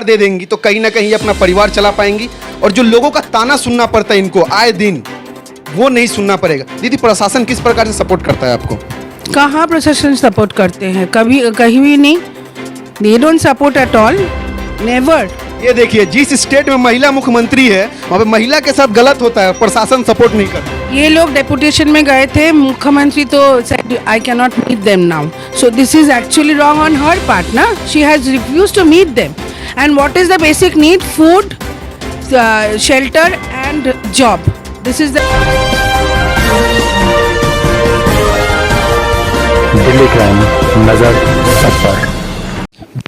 दे देंगी तो कहीं ना कहीं अपना परिवार चला पाएंगी, और जो लोगों का ताना सुनना पड़ता है इनको आए दिन, वो नहीं सुनना पड़ेगा। दीदी, प्रशासन किस प्रकार से सपोर्ट करता है आपको? कहाँ प्रशासन सपोर्ट करते हैं? कभी कहीं भी नहीं। They don't support at all, never. ये देखिए, जिस स्टेट में महिला मुख्यमंत्री है वहाँ पे महिला के साथ गलत होता है, प्रशासन सपोर्ट नहीं करता। ये लोग डेपुटेशन में गए थे, मुख्यमंत्री तो said I cannot meet them now. So this is actually wrong on her part, ना? She has refused to meet them. And what is the basic need? Food, shelter and job. This is the Delhi crime, नजर सब पर।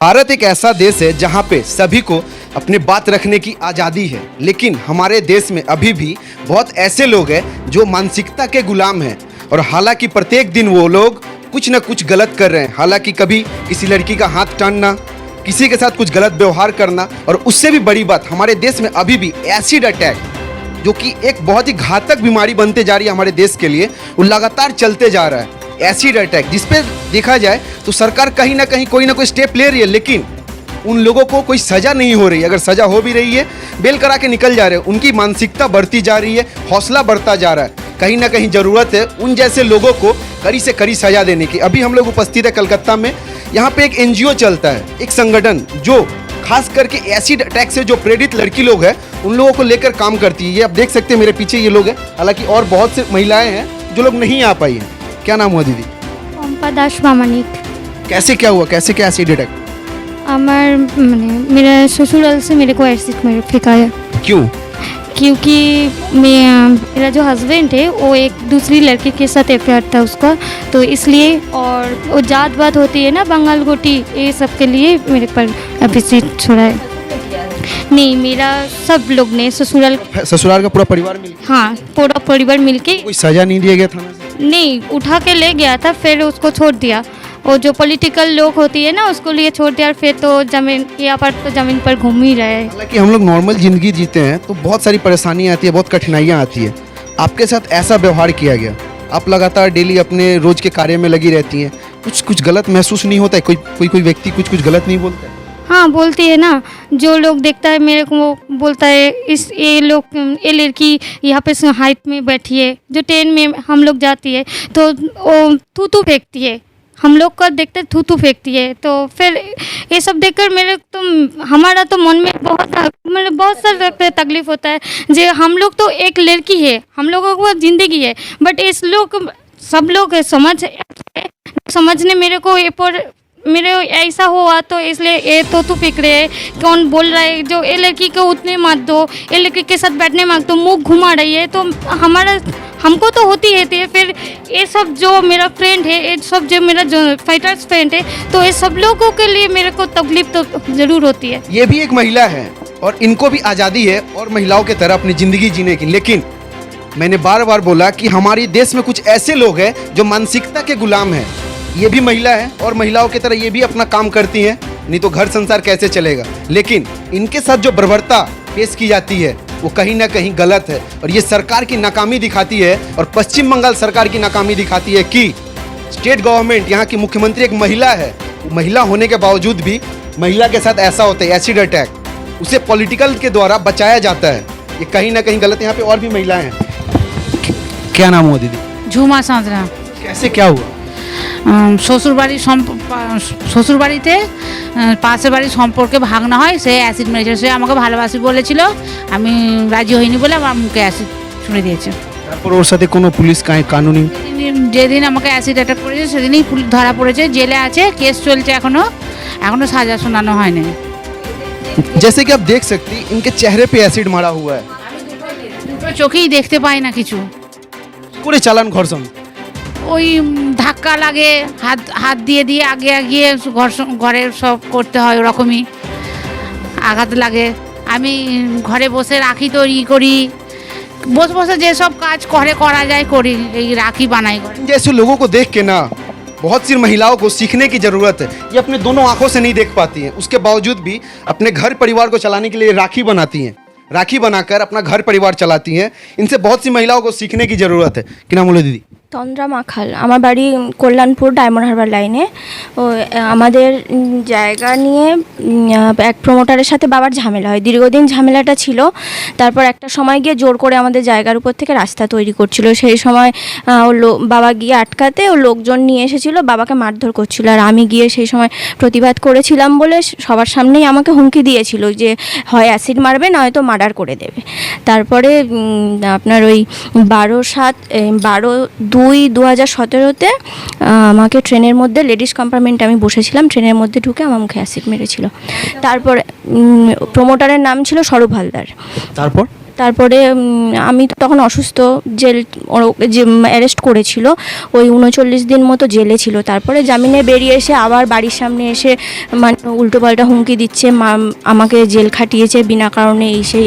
भारत एक ऐसा देश है जहाँ पे सभी को अपने बात रखने की आज़ादी है, लेकिन हमारे देश में अभी भी बहुत ऐसे लोग हैं जो मानसिकता के गुलाम हैं, और हालांकि प्रत्येक दिन वो लोग कुछ ना कुछ गलत कर रहे हैं। हालांकि कभी किसी लड़की का हाथ टानना, किसी के साथ कुछ गलत व्यवहार करना, और उससे भी बड़ी बात, हमारे देश में अभी भी एसिड अटैक, जो कि एक बहुत ही घातक बीमारी बनते जा रही है हमारे देश के लिए, वो लगातार चलते जा रहा है। एसिड अटैक, जिस पे देखा जाए तो सरकार कहीं ना कहीं कोई ना कोई स्टेप ले रही है, लेकिन उन लोगों को कोई सज़ा नहीं हो रही है। अगर सज़ा हो भी रही है, बेल करा के निकल जा रहे हैं। उनकी मानसिकता बढ़ती जा रही है, हौसला बढ़ता जा रहा है। कहीं ना कहीं ज़रूरत है उन जैसे लोगों को कड़ी से कड़ी सज़ा देने की। अभी हम लोग उपस्थित है कलकत्ता में, यहाँ पे एक NGO चलता है, एक संगठन जो खास करके एसिड अटैक से जो प्रेरित लड़की लोग हैं उन लोगों को लेकर काम करती है। ये आप देख सकते हैं, मेरे पीछे ये लोग हैं, हालांकि और बहुत से महिलाएं हैं जो लोग नहीं आ पाई हैं। क्या नाम हुआ दीदी? পম্পা দাস প্রামাণিক। कैसे क्या हुआ, कैसे क्या एसिड अटैक? আমার मेरा ससुराल से मेरे को एसिड मेरे फेंका है। क्यों? क्योंकि मेरा जो हस्बैंड है वो एक दूसरी लड़की के साथ अफेयर था उसका, तो इसलिए, और वो जात बात होती है ना, बंगाल गोटी, ये सब के लिए मेरे पर एसिड छोड़ा है। नहीं, मेरा सब लोग ने ससुराल ससुराल का पूरा परिवार मिल? हाँ, पूरा परिवार मिलके। कोई सजा नहीं दिया गया थाना से? नहीं, उठा के ले गया था, फिर उसको छोड़ दिया। वो जो पॉलिटिकल लोग होती है ना, उसको लिए छोड़ दिया। फिर तो जमीन, यहाँ पर तो ज़मीन पर घूम ही रहे हैं। हालांकि हम लोग नॉर्मल ज़िंदगी जीते हैं तो बहुत सारी परेशानियाँ आती है, बहुत कठिनाइयाँ आती है। आपके साथ ऐसा व्यवहार किया गया, आप लगातार डेली अपने रोज़ के कार्य में लगी रहती हैं, कुछ गलत महसूस नहीं होता है? कोई व्यक्ति कुछ गलत नहीं बोलता है? हाँ, बोलती है ना। जो लोग देखता है मेरे को वो बोलता है, ये लड़की यहाँ पे हाइट में बैठी है। जो ट्रेन में हम लोग जाती है तो वो थूथू फेंकती है, हम लोग का देखते थूथू फेंकती है। तो फिर ये सब देखकर मेरे तो हमारा तो मन में बहुत सारा तकलीफ होता है। जो हम लोग तो एक लड़की है, हम लोगों को ज़िंदगी है, बट इस लोग सब लोग समझने मेरे को ये पर मेरे ऐसा हुआ तो इसलिए ये तो तू फेंक रहे है, कौन बोल रहा है, जो ये लड़की को उतने मत दो, ये लड़की के साथ बैठने मत दो, मुँह घुमा रही है। तो हमको तो होती है। फिर ये सब जो मेरा फ्रेंड है, ये सब जो मेरा जो फाइटर्स फ्रेंड है, तो ये सब लोगों के लिए मेरे को तकलीफ तो ज़रूर होती है। ये भी एक महिला है और इनको भी आज़ादी है और महिलाओं की तरह अपनी ज़िंदगी जीने की, लेकिन मैंने बार बार बोला कि हमारे देश में कुछ ऐसे लोग हैं जो मानसिकता के गुलाम हैं। ये भी महिला है और महिलाओं की तरह ये भी अपना काम करती हैं, नहीं तो घर संसार कैसे चलेगा। लेकिन इनके साथ जो बर्बरता पेश की जाती है वो कहीं ना कहीं गलत है, और ये सरकार की नाकामी दिखाती है, और पश्चिम बंगाल सरकार की नाकामी दिखाती है कि स्टेट गवर्नमेंट, यहाँ की मुख्यमंत्री एक महिला है, महिला होने के बावजूद भी महिला के साथ ऐसा होता है एसिड अटैक, उसे पॉलिटिकल के द्वारा बचाया जाता है। ये कहीं ना कहीं गलत है। यहाँ पे और भी महिलाएं हैं। क्या नाम हुआ दीदी? ঝুমা সাঁতরা। कैसे क्या हुआ? শ্বশুরবাড়িতে পাশের বাড়ির সম্পর্কে ভাগনা হয়, সে অ্যাসিড মেরেছে। সে আমাকে ভালোবাসি বলেছিল, আমি রাজি হইনি বলে আমার মুখে অ্যাসিড ছুঁড়ে দিয়েছে। তারপর ওর সাথে কোনো পুলিশ কানুনি? যেদিন আমাকে অ্যাসিড অ্যাটাক করেছে সেদিনই ধরা পড়েছে, জেলে আছে, কেস চলছে, এখনো সাজা শোনানো হয়নি। जैसे कि आप देख सकती हैं, इनके चेहरे पे एसिड मारा हुआ है। দুটো চোখেই দেখতে পাই না কিছু। করে চালান ঘর্ষণ? ওই ধাক্কা লাগে, হাত দিয়ে আগে ঘরের সব করতে হয়, ওরকমই আঘাত লাগে। আমি ঘরে বসে রাখি তৈরি করি, বসে যে সব কাজ করা যায় করি, এই রাখি বানাই। जैसे लोगों को देख के ना बहुत सी महिलाओं को सीखने की ज़रूरत है। ये अपने दोनों आंखों से नहीं देख पाती हैं, उसके बावजूद भी अपने घर परिवार को चलाने के लिए राखी बनाती हैं, राखी बनाकर अपना घर परिवार चलाती हैं। इनसे बहुत सी महिलाओं को सीखने की ज़रूरत है। कि नाम बोले दीदी? তন্দ্রা মাখাল, আমার বাড়ি কল্যাণপুর ডায়মন্ড হারবার লাইনে। ও আমাদের জায়গা নিয়ে এক প্রমোটারের সাথে বাবার ঝামেলা হয়, দীর্ঘদিন ঝামেলাটা ছিল। তারপর একটা সময় গিয়ে জোর করে আমাদের জায়গার উপর থেকে রাস্তা তৈরি করছিল। সেই সময় বাবা গিয়ে আটকাতে ও লোকজন নিয়ে এসেছিল, বাবাকে মারধর করছিল। আর আমি গিয়ে সেই সময় প্রতিবাদ করেছিলাম বলে সবার সামনেই আমাকে হুমকি দিয়েছিল যে হয় অ্যাসিড মারবে নয়তো মার্ডার করে দেবে। তারপরে আপনার ওই 12/2/2017 আমাকে ট্রেনের মধ্যে লেডিস কম্পার্টমেন্টে আমি বসেছিলাম, ট্রেনের মধ্যে ঢুকে আমার মুখে অ্যাসিড মেরেছিল। তারপরে প্রমোটারের নাম ছিল স্বরূপ হালদার। তারপরে আমি তো তখন অসুস্থ, যে অ্যারেস্ট করেছিল ওই 39 দিন মতো জেলে ছিল। তারপরে জামিনে বেরিয়ে এসে আবার বাড়ির সামনে এসে মানে উল্টোপাল্টা হুমকি দিচ্ছে, আমাকে জেল খাটিয়েছে বিনা কারণে, এই সেই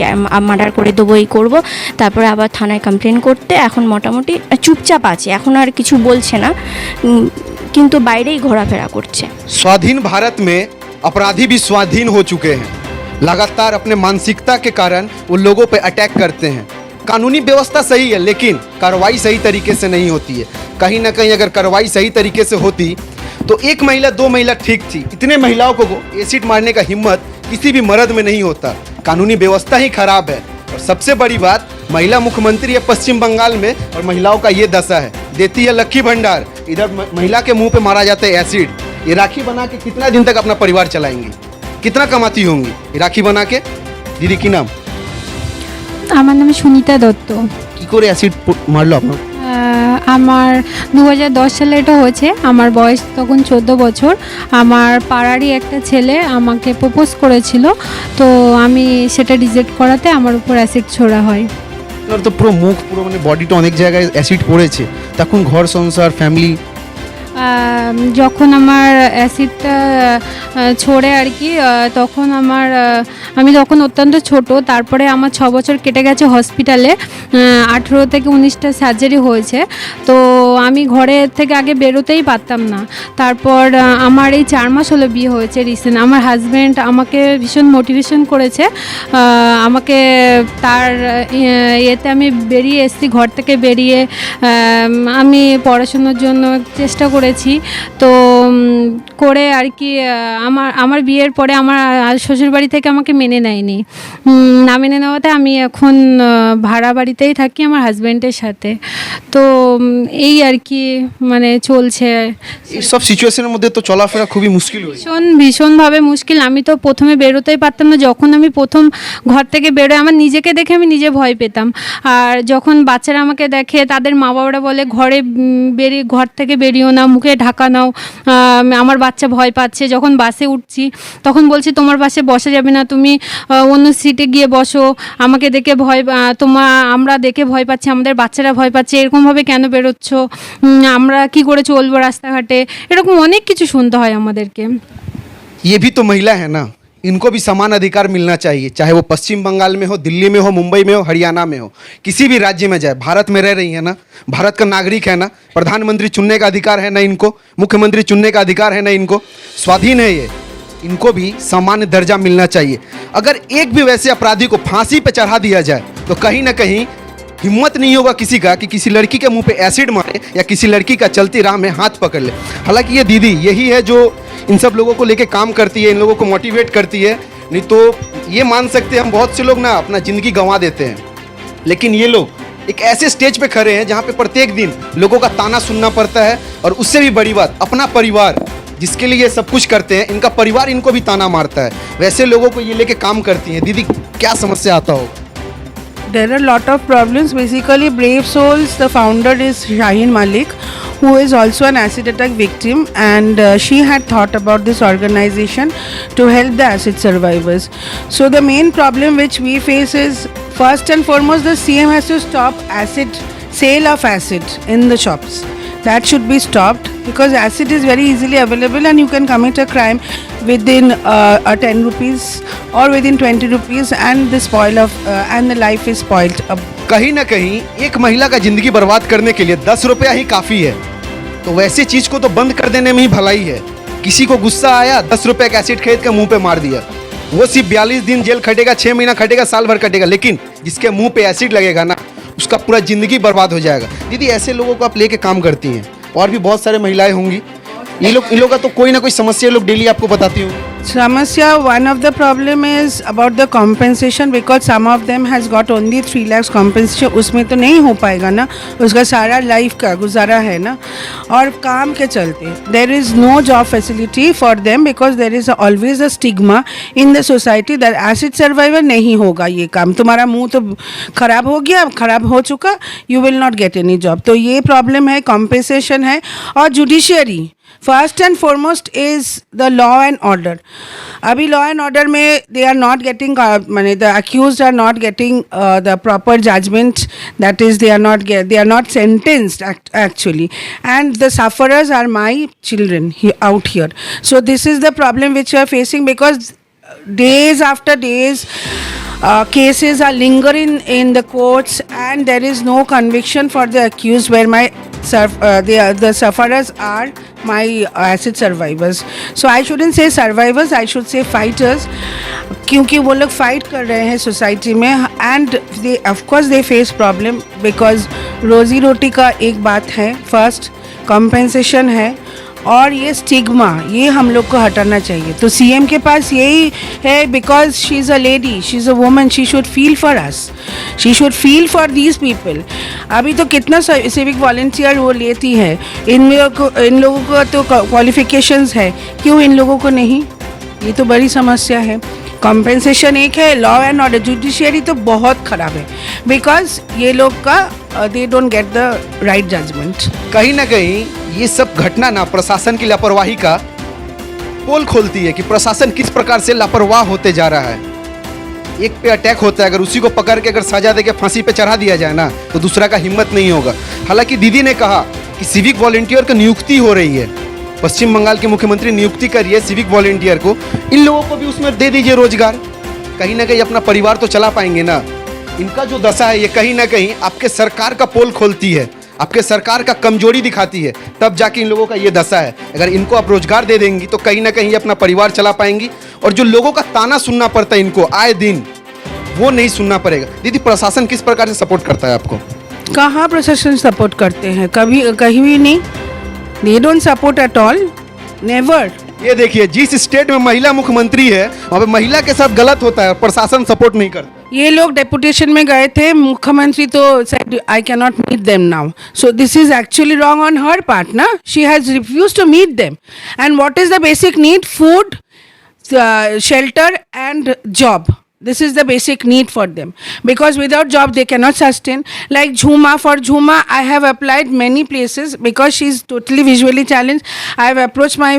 মার্ডার করে দেবো, এই করবো। তারপরে আবার থানায় কমপ্লেন করতে এখন মোটামুটি চুপচাপ আছে, এখন আর কিছু বলছে না, কিন্তু বাইরেই ঘোরাফেরা করছে। स्वाधीन भारत में अपराधी भी स्वाधीन हो चुके हैं। लगातार अपने मानसिकता के कारण वो लोगों पे अटैक करते हैं। कानूनी व्यवस्था सही है लेकिन कार्रवाई सही तरीके से नहीं होती है। कहीं ना कहीं अगर कार्रवाई सही तरीके से होती तो 1 महिला 2 महिला ठीक थी, इतने महिलाओं को एसिड मारने का हिम्मत किसी भी मर्द में नहीं होता। कानूनी व्यवस्था ही खराब है। और सबसे बड़ी बात, महिला मुख्यमंत्री है पश्चिम बंगाल में और महिलाओं का ये दशा है। देती है लक्की भंडार, इधर महिला के मुंह पे मारा जाता है एसिड। ये राखी बना के कितना दिन तक अपना परिवार चलाएंगी, कितना कमाती होंगी ये राखी बना के? दीदी की नाम? আমার নাম সুনিতা দত্ত। কি করে অ্যাসিড মারলো আপনার? আমার 2010 সালে এটা হয়েছে, আমার বয়স তখন 14 বছর। আমার পাড়ারই একটা ছেলে আমাকে প্রপোজ করেছিল, তো আমি সেটা রিজেক্ট করাতে আমার উপর অ্যাসিড ছোড়া হয়। আপনার তো পুরো মুখ পুরো মানে বডিটা অনেক জায়গায় অ্যাসিড পড়েছে, তখন ঘর সংসার ফ্যামিলি? যখন আমার অ্যাসিডটা ছড়ে আর কি, তখন আমি তখন অত্যন্ত ছোট। তারপরে আমার 6 বছর কেটে গেছে হসপিটালে, 18 থেকে 19টা সার্জারি হয়েছে। তো আমি ঘরে থেকে আগে বেরোতেই পারতাম না। তারপর আমার এই 4 মাস হলো বিয়ে হয়েছে রিসেন্ট। আমার হাজব্যান্ড আমাকে ভীষণ মোটিভেশন করেছে, আমাকে তার এতে আমি বেরিয়ে এসেছি, ঘর থেকে বেরিয়ে আমি পড়াশোনার জন্য চেষ্টা করেছি। তো করে আর কি আমার বিয়ের পরে আমার শ্বশুরবাড়ি থেকে আমাকে মেনে নেয়নি। না মেনে নেওয়াতে আমি এখন ভাড়া বাড়িতেই থাকি আমার হাজব্যান্ডের সাথে। তো এই আর কি মানে চলছে। সব সিচুয়েশনের মধ্যে তো চলাফেরা খুবই মুশকিল হয়েছে। ভীষণভাবে মুশকিল। আমি তো প্রথমে বেরোতেই পারতাম না। যখন আমি প্রথম ঘর থেকে বেরোই, আমার নিজেকে দেখে আমি নিজে ভয় পেতাম। আর যখন বাচ্চারা আমাকে দেখে, তাদের মা বাবারা বলে ঘর থেকে বেরিও না, মুখে ঢাকা নাও, আমার বাচ্চা ভয় পাচ্ছে। যখন বাসে উঠছি তখন বলছি তোমার পাশে বসা যাবে না, তুমি অন্য সিটে গিয়ে বসো, আমাকে দেখে আমরা দেখে ভয় পাচ্ছি, আমাদের বাচ্চারা ভয় পাচ্ছে, এরকমভাবে কেন বেরোচ্ছ, আমরা কি করে চলবো রাস্তাঘাটে, এরকম অনেক কিছু শুনতে হয় আমাদেরকে। ये भी तो महिला है ना, इनको भी समान अधिकार मिलना चाहिए, चाहे वो पश्चिम बंगाल में हो, दिल्ली में हो, मुंबई में हो, हरियाणा में हो, किसी भी राज्य में जाए। भारत में रह रही है ना, भारत का नागरिक है ना, प्रधानमंत्री चुनने का अधिकार है ना इनको, मुख्यमंत्री चुनने का अधिकार है ना इनको, स्वाधीन है ये, इनको भी सामान्य दर्जा मिलना चाहिए। अगर एक भी वैसे अपराधी को फांसी पे चढ़ा दिया जाए तो कहीं ना कहीं हिम्मत नहीं होगा किसी का कि किसी लड़की के मुंह पे एसिड मारे या किसी लड़की का चलती राह में हाथ पकड़ ले। हालांकि ये दीदी यही है जो इन सब लोगों को लेके काम करती है, इन लोगों को मोटिवेट करती है। नहीं तो ये मान सकते हैं हम, बहुत से लोग ना अपना ज़िंदगी गंवा देते हैं, लेकिन ये लोग एक ऐसे स्टेज पे खड़े हैं जहाँ पे प्रत्येक दिन लोगों का ताना सुनना पड़ता है। और उससे भी बड़ी बात, अपना परिवार जिसके लिए ये सब कुछ करते हैं, इनका परिवार इनको भी ताना मारता है। वैसे लोगों को ये लेके काम करती हैं। दीदी क्या समस्या आता हो? There are a lot of problems. Basically, Brave Souls, the founder is Shaheen Malik, who is also an acid attack victim, and she had thought about this organization to help the acid survivors. So the main problem which we face is, first and foremost, the CM has to stop sale of acid in the shops. That should be stopped, because acid is very easily available and you can commit a crime within 10 rupees or within 20 rupees, and the life is spoiled. कहीं ना कहीं एक महिला का जिंदगी बर्बाद करने के लिए 10 रुपया ही काफ़ी है। तो वैसे चीज़ को तो बंद कर देने में ही भलाई है। किसी को गुस्सा आया, 10 रुपये का एसिड खरीद के मुंह पे मार दिया, वो सिर्फ 42 दिन जेल खटेगा, 6 महीना खटेगा, साल भर खटेगा, लेकिन जिसके मुंह पे एसिड लगेगा ना, उसका पूरा ज़िंदगी बर्बाद हो जाएगा। दीदी ऐसे लोगों को आप लेके काम करती हैं, और भी बहुत सारे महिलाएं होंगी, इन लोग का तो कोई ना कोई समस्या लोग डेली आपको बताती होंगी। Samasya, one of the problem is about the compensation because some of them has got only 3 lakhs compensation. उसमें तो नहीं हो पाएगा ना, उसका सारा लाइफ का गुजारा है ना, और काम के चलते there is no job facility for them because there is always a stigma in the society that acid survivor नहीं होगा ये काम, तुम्हारा मुंह तो खराब हो गया, खराब हो चुका, you will not get any job. तो ये प्रॉब्लम है, compensation है, और judiciary first and foremost is the law and order. अभी लॉ एंड ऑर्डर में दे आर नॉट गेटिंग, माने the accused are not getting the proper judgement, that is they are not sentenced actually, and the sufferers are my children out here. So this is the problem which we are facing because days after days cases are lingering in the courts and there is no conviction for the accused where the sufferers are my acid survivors. So I shouldn't say survivors, I should say fighters, क्योंकि वो लोग fight कर रहे हैं society में, and they of course they face problem because रोजी रोटी का एक बात है, फर्स्ट कंपेंसेशन है, और ये स्टिग्मा ये हम लोग को हटाना चाहिए. तो सीएम के पास यही है because she is a lady, she is a woman, she should feel for us, she should feel for these people. अभी तो कितना सिविक वॉलंटियर वो लेती है, इन लोगों को तो क्वालिफिकेशंस है, क्यों इन लोगों को नहीं? ये तो बड़ी समस्या है. कॉम्पेंसेशन एक है, लॉ एंड ऑर्डर, जुडिशियरी तो बहुत ख़राब है बिकॉज ये लोग का they don't get the right judgement. कहीं ना कहीं ये सब घटना ना प्रशासन की लापरवाही का पोल खोलती है कि प्रशासन किस प्रकार से लापरवाह होते जा रहा है. एक पे अटैक होता है, अगर उसी को पकड़ के अगर सजा दे के फांसी पे चढ़ा दिया जाए ना, तो दूसरा का हिम्मत नहीं होगा. हालांकि दीदी ने कहा कि सिविक वॉलंटियर की नियुक्ति हो रही है, पश्चिम बंगाल के मुख्यमंत्री नियुक्ति करिए सिविक वॉलंटियर को, इन लोगों को भी उसमें दे दीजिए रोजगार. कहीं ना कहीं अपना परिवार तो चला पाएंगे ना. इनका जो दशा है ये कहीं ना कहीं आपके सरकार का पोल खोलती है, आपके सरकार का कमजोरी दिखाती है, तब जाके इन लोगों का ये दशा है. अगर इनको आप रोजगार दे देंगी तो कहीं ना कहीं ये अपना परिवार चला पाएंगी, और जो लोगों का ताना सुनना पड़ता है इनको आए दिन, वो नहीं सुनना पड़ेगा. दीदी प्रशासन किस प्रकार से सपोर्ट करता है आपको? कहाँ प्रशासन सपोर्ट करते हैं? कभी कहीं भी नहीं. They don't support at all, never. ये देखिए जिस स्टेट में महिला मुख्यमंत्री है वहाँ पे महिला के साथ गलत होता है, प्रशासन सपोर्ट नहीं करता. ये लोग डेपुटेशन में गए थे, मुख्यमंत्री तो said I cannot meet them now. So this is actually wrong on her part, na? She has refused to meet them. And what is the basic need? Food, shelter and job. This is the basic need for them. Because without job they cannot sustain. Like Jhuma, for Jhuma I have applied many places because she is totally visually challenged. I have approached my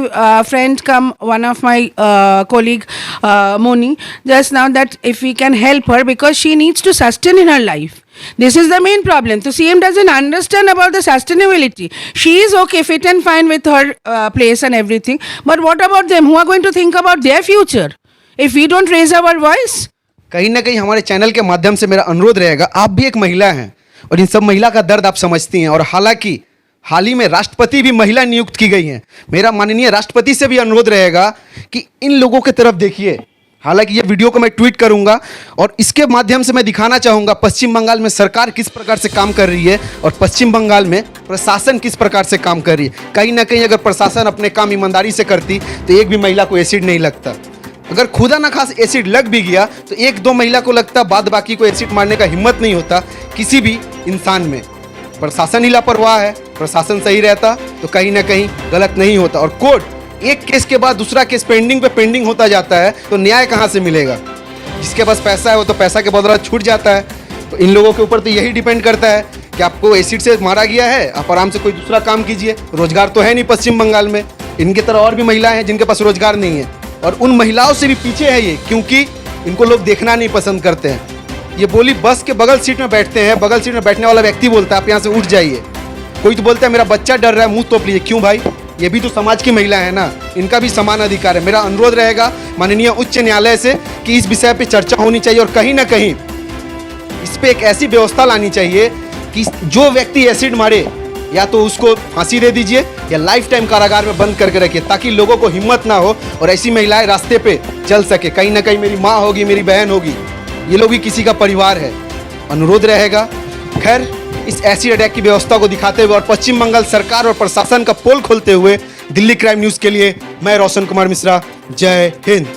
friend one of my colleague Moni just now that if we can help her because she needs to sustain in her life. This is the main problem. So CM doesn't understand about the sustainability. She is okay, fit and fine with her place and everything. But what about them who are going to think about their future if we don't raise our voice? कहीं ना कहीं हमारे channel के माध्यम से मेरा अनुरोध रहेगा, आप भी एक महिला हैं और इन सब महिला का दर्द आप समझती हैं, और हालांकि हाल ही में राष्ट्रपति भी महिला नियुक्त की गई हैं. मेरा माननीय राष्ट्रपति से भी अनुरोध रहेगा कि इन लोगों की तरफ देखिए. हालांकि ये वीडियो को मैं ट्वीट करूंगा और इसके माध्यम से मैं दिखाना चाहूँगा पश्चिम बंगाल में सरकार किस प्रकार से काम कर रही है और पश्चिम बंगाल में प्रशासन किस प्रकार से काम कर रही है. कहीं ना कहीं अगर प्रशासन अपने काम ईमानदारी से करती तो एक भी महिला को एसिड नहीं लगता. अगर खुदा ना खास एसिड लग भी गया तो एक दो महिला को लगता, बाद बाकी को एसिड मारने का हिम्मत नहीं होता किसी भी इंसान में. प्रशासन ही लापरवाह है. प्रशासन सही रहता तो कहीं ना कहीं गलत नहीं होता. और कोर्ट एक केस के बाद दूसरा केस पेंडिंग पे पेंडिंग होता जाता है, तो न्याय कहाँ से मिलेगा? जिसके पास पैसा है वो तो पैसा के बदौलत छूट जाता है. तो इन लोगों के ऊपर तो यही डिपेंड करता है कि आपको एसिड से मारा गया है, आप आराम से कोई दूसरा काम कीजिए. रोजगार तो है नहीं पश्चिम बंगाल में. इनकी तरह और भी महिलाएं हैं जिनके पास रोजगार नहीं है, और उन महिलाओं से भी पीछे है ये, क्योंकि इनको लोग देखना नहीं पसंद करते हैं. ये बोली बस के बगल सीट में बैठते हैं, बगल सीट में बैठने वाला व्यक्ति बोलता है आप यहाँ से उठ जाइए. कोई तो बोलता है मेरा बच्चा डर रहा है, मुंह तोप लीजिए. क्यों भाई? ये भी तो समाज की महिला है ना, इनका भी समान अधिकार है. मेरा अनुरोध रहेगा माननीय उच्च न्यायालय से कि इस विषय पर चर्चा होनी चाहिए, और कहीं ना कहीं इस पर एक ऐसी व्यवस्था लानी चाहिए कि जो व्यक्ति एसिड मारे या तो उसको फांसी दे दीजिए या लाइफ टाइम कारागार में बंद करके रखिए, ताकि लोगों को हिम्मत ना हो और ऐसी महिलाएं रास्ते पे चल सके. कहीं ना कहीं मेरी माँ होगी, मेरी बहन होगी, ये लोग भी किसी का परिवार है. अनुरोध रहेगा खैर, इस एसिड अटैक की व्यवस्था को दिखाते हुए और पश्चिम बंगाल सरकार और प्रशासन का पोल खोलते हुए दिल्ली क्राइम न्यूज़ के लिए मैं रोशन कुमार मिश्रा। जय हिंद।